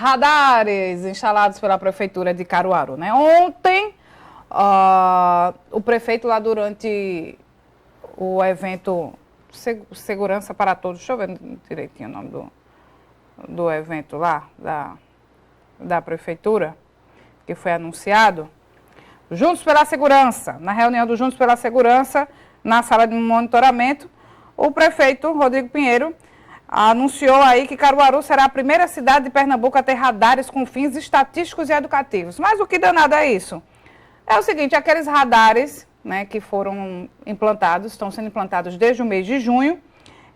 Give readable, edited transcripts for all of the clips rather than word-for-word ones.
radares instalados pela Prefeitura de Caruaru, né? Ontem, o prefeito lá durante o evento Segurança para Todos, deixa eu ver direitinho o nome do evento lá, da Prefeitura, que foi anunciado, Juntos pela Segurança, na reunião do Juntos pela Segurança, na sala de monitoramento, o prefeito Rodrigo Pinheiro anunciou aí que Caruaru será a primeira cidade de Pernambuco a ter radares com fins estatísticos e educativos. Mas o que danado é isso? É o seguinte, aqueles radares, né, que foram implantados, estão sendo implantados desde o mês de junho,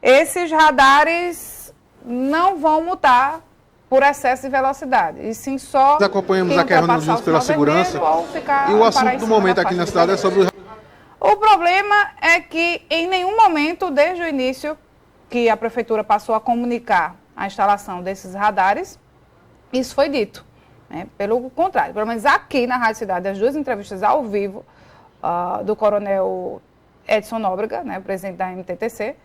esses radares não vão multar por excesso de velocidade, e sim só... Nós acompanhamos aqui a reunião Juntos pela Segurança, e o assunto do momento aqui na cidade é sobre... O problema é que em nenhum momento, desde o início, que a Prefeitura passou a comunicar a instalação desses radares, isso foi dito. Né? Pelo contrário, pelo menos aqui na Rádio Cidade, as duas entrevistas ao vivo do coronel Edson Nóbrega, né, presidente da MTTC,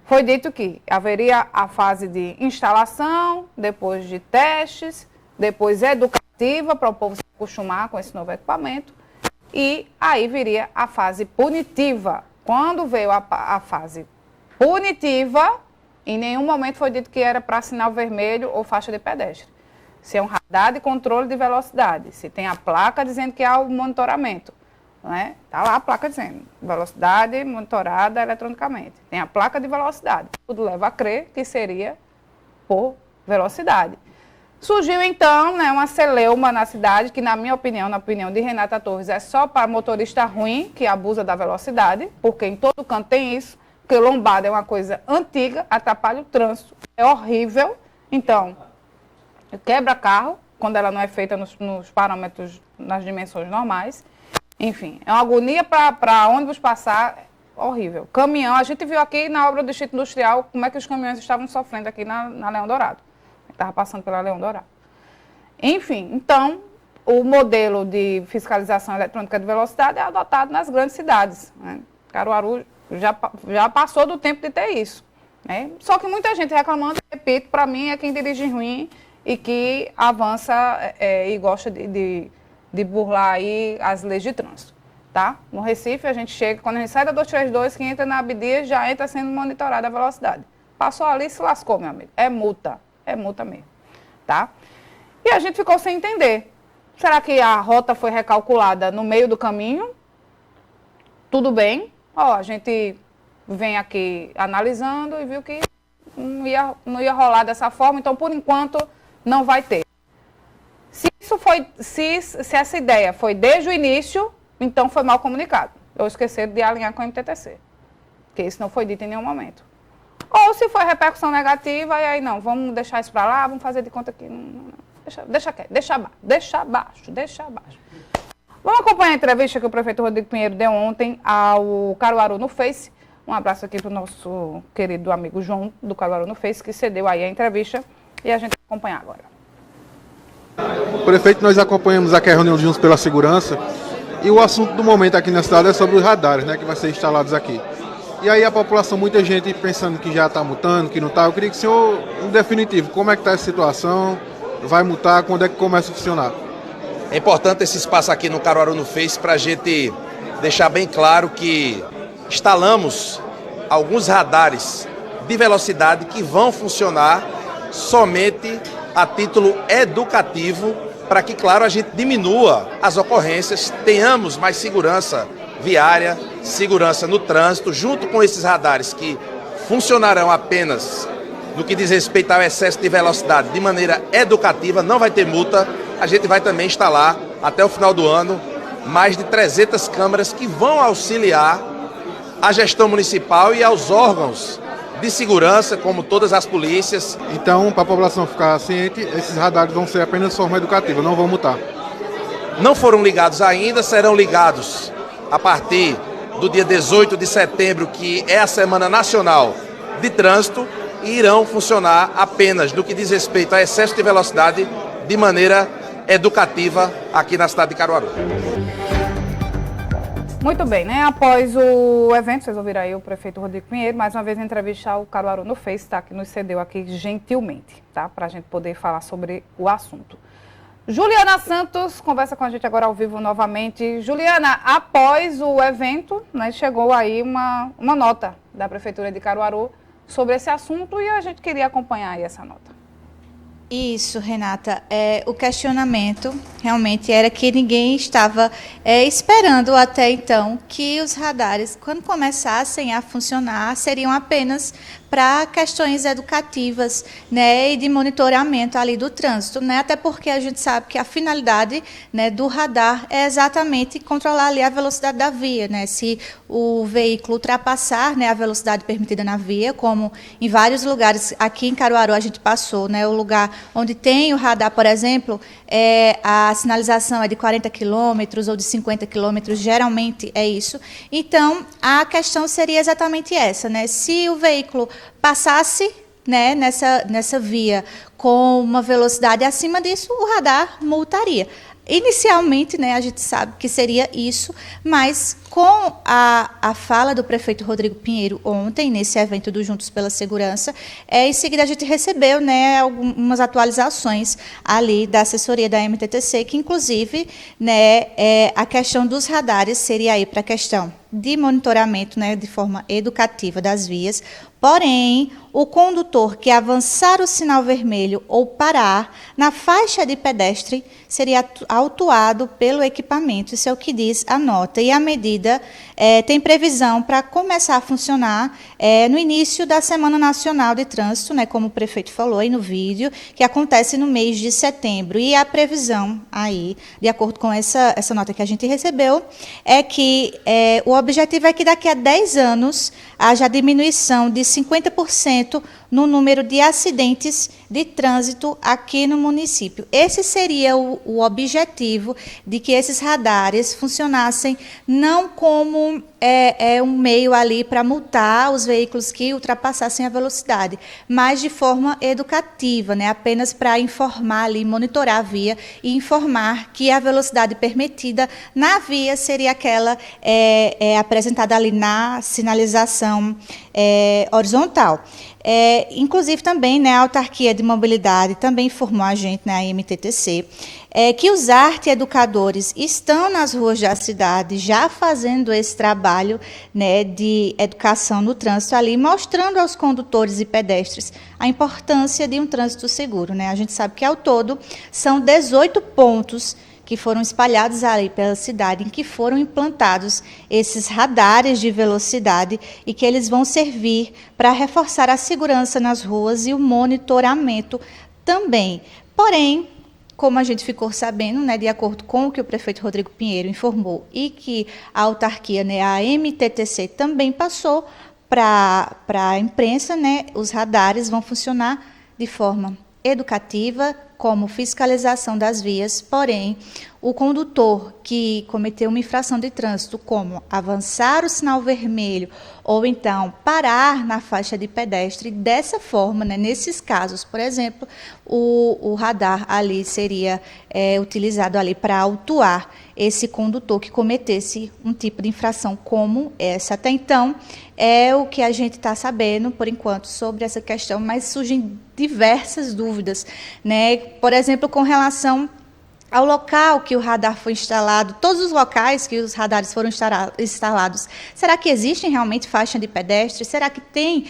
foi dito que haveria a fase de instalação, depois de testes, depois educativa, para o povo se acostumar com esse novo equipamento, e aí viria a fase punitiva. Quando veio a fase punitiva, em nenhum momento foi dito que era para sinal vermelho ou faixa de pedestre. Se é um radar de controle de velocidade, se tem a placa dizendo que há o monitoramento. Né? Tá lá a placa dizendo, velocidade monitorada eletronicamente. Tem a placa de velocidade. Tudo leva a crer que seria por velocidade. Surgiu então, né, uma celeuma na cidade, que na minha opinião, na opinião de Renata Torres, é só para motorista ruim, que abusa da velocidade, porque em todo canto tem isso, porque lombada é uma coisa antiga, atrapalha o trânsito, é horrível. Então, quebra carro, quando ela não é feita nos parâmetros, nas dimensões normais. Enfim, é uma agonia para ônibus passar, horrível. Caminhão, a gente viu aqui na obra do Distrito Industrial como é que os caminhões estavam sofrendo aqui na Leão Dourado. Estava passando pela Leão Dourado. Enfim, então, o modelo de fiscalização eletrônica de velocidade é adotado nas grandes cidades. Né? Caruaru já passou do tempo de ter isso. Né? Só que muita gente reclamando, repito, para mim é quem dirige ruim e que avança e gosta de burlar aí as leis de trânsito, tá? No Recife, a gente chega, quando a gente sai da 232, que entra na Abdias, já entra sendo monitorada a velocidade. Passou ali, se lascou, meu amigo. É multa mesmo, tá? E a gente ficou sem entender. Será que a rota foi recalculada no meio do caminho? Tudo bem. Ó, a gente vem aqui analisando e viu que não ia rolar dessa forma, então, por enquanto, não vai ter. Se essa ideia foi desde o início, então foi mal comunicado. Ou esqueceram de alinhar com o MTTC. Porque isso não foi dito em nenhum momento. Ou se foi repercussão negativa, e aí não, vamos deixar isso para lá, vamos fazer de conta que... Não. Deixa abaixo. Vamos acompanhar a entrevista que o prefeito Rodrigo Pinheiro deu ontem ao Caruaru no Face. Um abraço aqui para o nosso querido amigo João, do Caruaru no Face, que cedeu aí a entrevista, e a gente vai acompanhar agora. Prefeito, nós acompanhamos aqui a reunião Juntos pela Segurança e o assunto do momento aqui na cidade é sobre os radares, né, que vai ser instalados aqui. E aí a população, muita gente pensando que já está multando, que não está. Eu queria que o senhor, em definitivo, como é que está essa situação? Vai multar? Quando é que começa a funcionar? É importante esse espaço aqui no Caruaru no Face para a gente deixar bem claro que instalamos alguns radares de velocidade que vão funcionar somente a título educativo, para que, claro, a gente diminua as ocorrências, tenhamos mais segurança viária, segurança no trânsito, junto com esses radares que funcionarão apenas no que diz respeito ao excesso de velocidade de maneira educativa, não vai ter multa. A gente vai também instalar, até o final do ano, mais de 300 câmeras que vão auxiliar a gestão municipal e aos órgãos de segurança, como todas as polícias. Então, para a população ficar ciente, esses radares vão ser apenas de forma educativa, não vão multar. Não foram ligados ainda, serão ligados a partir do dia 18 de setembro, que é a Semana Nacional de Trânsito, e irão funcionar apenas no que diz respeito a excesso de velocidade de maneira educativa aqui na cidade de Caruaru. Muito bem, né? Após o evento, vocês ouviram aí o prefeito Rodrigo Pinheiro, mais uma vez entrevistar o Caruaru no Face, tá? Que nos cedeu aqui gentilmente, tá? Para a gente poder falar sobre o assunto. Juliana Santos conversa com a gente agora ao vivo novamente. Juliana, após o evento, né, chegou aí uma nota da Prefeitura de Caruaru sobre esse assunto e a gente queria acompanhar aí essa nota. Isso, Renata. O questionamento realmente era que ninguém estava esperando até então que os radares, quando começassem a funcionar, seriam apenas para questões educativas, né, e de monitoramento ali do trânsito, né, até porque a gente sabe que a finalidade, né, do radar é exatamente controlar ali a velocidade da via, né, se o veículo ultrapassar, né, a velocidade permitida na via, como em vários lugares aqui em Caruaru a gente passou, né, o lugar onde tem o radar, por exemplo, a sinalização é de 40 km ou de 50 km, geralmente é isso. Então, a questão seria exatamente essa, né, se o veículo passasse, né, nessa via com uma velocidade acima disso, o radar multaria. Inicialmente, né, a gente sabe que seria isso, mas com a fala do prefeito Rodrigo Pinheiro ontem, nesse evento do Juntos pela Segurança, em seguida a gente recebeu, né, algumas atualizações ali da assessoria da MTTC, que inclusive, né, a questão dos radares seria aí para a questão de monitoramento, né, de forma educativa das vias. Porém, o condutor que avançar o sinal vermelho ou parar na faixa de pedestre seria autuado pelo equipamento. Isso é o que diz a nota. E a medida tem previsão para começar a funcionar no início da Semana Nacional de Trânsito, né, como o prefeito falou aí no vídeo, que acontece no mês de setembro. E a previsão aí, de acordo com essa nota que a gente recebeu, é que o objetivo é que daqui a 10 anos haja diminuição de 50% no número de acidentes de trânsito aqui no município. Esse seria o objetivo de que esses radares funcionassem não como um meio ali para multar os veículos que ultrapassassem a velocidade, mas de forma educativa, né? Apenas para informar ali, monitorar a via e informar que a velocidade permitida na via seria aquela apresentada ali na sinalização horizontal. Inclusive também, né, a Autarquia de Mobilidade também informou a gente, né, a MTTC, que os arte-educadores estão nas ruas da cidade já fazendo esse trabalho, né, de educação no trânsito ali, mostrando aos condutores e pedestres a importância de um trânsito seguro, né? A gente sabe que ao todo são 18 pontos que foram espalhados ali pela cidade, em que foram implantados esses radares de velocidade e que eles vão servir para reforçar a segurança nas ruas e o monitoramento também. Porém, como a gente ficou sabendo, né, de acordo com o que o prefeito Rodrigo Pinheiro informou e que a autarquia, né, a MTTC, também passou para a imprensa, né, os radares vão funcionar de forma educativa, como fiscalização das vias, porém, o condutor que cometeu uma infração de trânsito, como avançar o sinal vermelho ou então parar na faixa de pedestre, dessa forma, né, nesses casos, por exemplo, o radar ali seria utilizado ali para autuar esse condutor que cometesse um tipo de infração como essa. Até então, é o que a gente está sabendo, por enquanto, sobre essa questão, mas surgem diversas dúvidas, né? Por exemplo, com relação ao local que o radar foi instalado, todos os locais que os radares foram instalados, será que existem realmente faixa de pedestre? Será que tem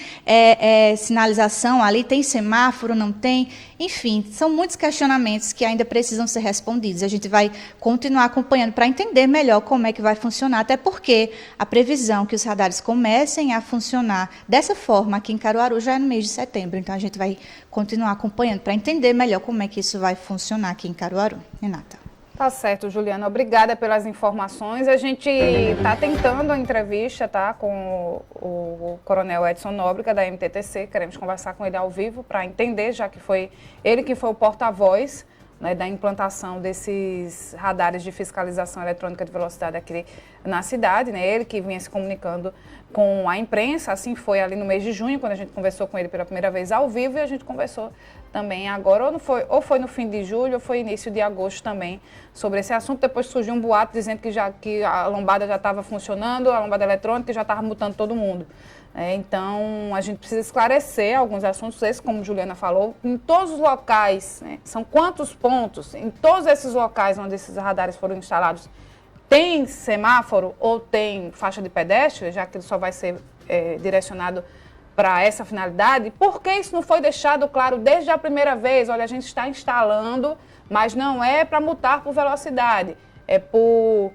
sinalização ali? Tem semáforo? Não tem? Enfim, são muitos questionamentos que ainda precisam ser respondidos. A gente vai continuar acompanhando para entender melhor como é que vai funcionar, até porque a previsão que os radares comecem a funcionar dessa forma aqui em Caruaru já é no mês de setembro. Então, a gente vai continuar acompanhando para entender melhor como é que isso vai funcionar aqui em Caruaru. Renata. Tá certo, Juliana. Obrigada pelas informações. A gente está tentando a entrevista, tá, com o Coronel Edson Nóbrega, da MTTC. Queremos conversar com ele ao vivo para entender, já que foi ele que foi o porta-voz, né, da implantação desses radares de fiscalização eletrônica de velocidade aqui na cidade, né? Ele que vinha se comunicando com a imprensa. Assim foi ali no mês de junho, quando a gente conversou com ele pela primeira vez ao vivo, e a gente conversou também agora, ou foi no fim de julho, ou foi início de agosto também, sobre esse assunto. Depois surgiu um boato dizendo que a lombada já estava funcionando, a lombada eletrônica já estava multando todo mundo. Então, a gente precisa esclarecer alguns assuntos, esses, como Juliana falou, em todos os locais, né, são quantos pontos, em todos esses locais onde esses radares foram instalados, tem semáforo ou tem faixa de pedestre, já que ele só vai ser direcionado para essa finalidade. Por que isso não foi deixado claro desde a primeira vez? Olha, a gente está instalando, mas não é para multar por velocidade, é por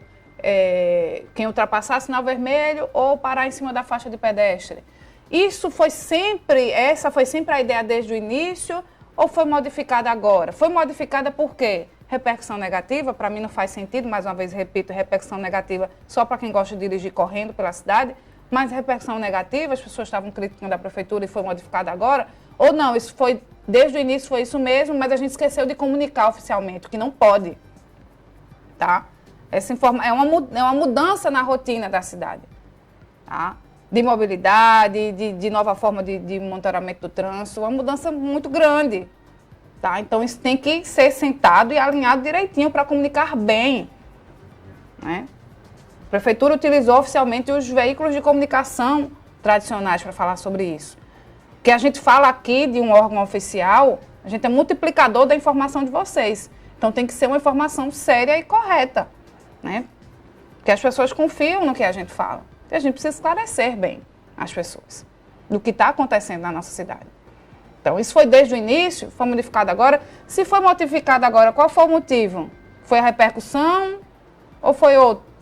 quem ultrapassar sinal vermelho ou parar em cima da faixa de pedestre. Essa foi sempre a ideia desde o início ou foi modificada agora? Foi modificada por quê? Repercussão negativa, para mim não faz sentido, mais uma vez repito, repercussão negativa só para quem gosta de dirigir correndo pela cidade, mas repercussão negativa, as pessoas estavam criticando a prefeitura e foi modificada agora, ou não, isso foi, desde o início foi isso mesmo, mas a gente esqueceu de comunicar oficialmente, que não pode, tá? Essa é uma mudança na rotina da cidade, tá? De mobilidade, de nova forma de monitoramento do trânsito, uma mudança muito grande. Tá? Então, isso tem que ser sentado e alinhado direitinho para comunicar bem. Né? A prefeitura utilizou oficialmente os veículos de comunicação tradicionais para falar sobre isso. Que a gente fala aqui de um órgão oficial, a gente é multiplicador da informação de vocês. Então, tem que ser uma informação séria e correta. Né? Porque as pessoas confiam no que a gente fala. E a gente precisa esclarecer bem as pessoas do que está acontecendo na nossa cidade. Então, isso foi desde o início, foi modificado agora. Se foi modificado agora, qual foi o motivo? Foi a repercussão ou foi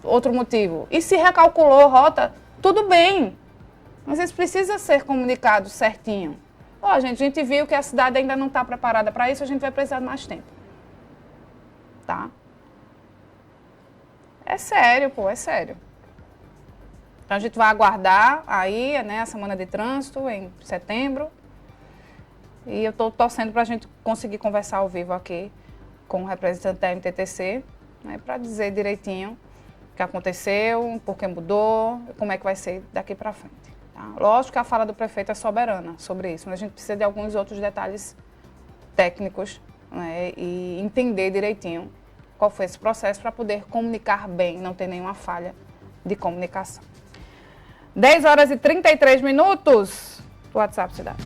outro motivo? E se recalculou rota, tudo bem. Mas isso precisa ser comunicado certinho. Ó, gente, a gente viu que a cidade ainda não está preparada para isso, a gente vai precisar de mais tempo. Tá? É sério, pô, é sério. Então, a gente vai aguardar aí, né, a semana de trânsito em setembro. E eu estou torcendo para a gente conseguir conversar ao vivo aqui com o representante da MTTC, né, para dizer direitinho o que aconteceu, por que mudou, como é que vai ser daqui para frente. Tá? Lógico que a fala do prefeito é soberana sobre isso, mas a gente precisa de alguns outros detalhes técnicos, né, e entender direitinho qual foi esse processo para poder comunicar bem, não ter nenhuma falha de comunicação. 10 horas e 33 minutos, WhatsApp Cidade.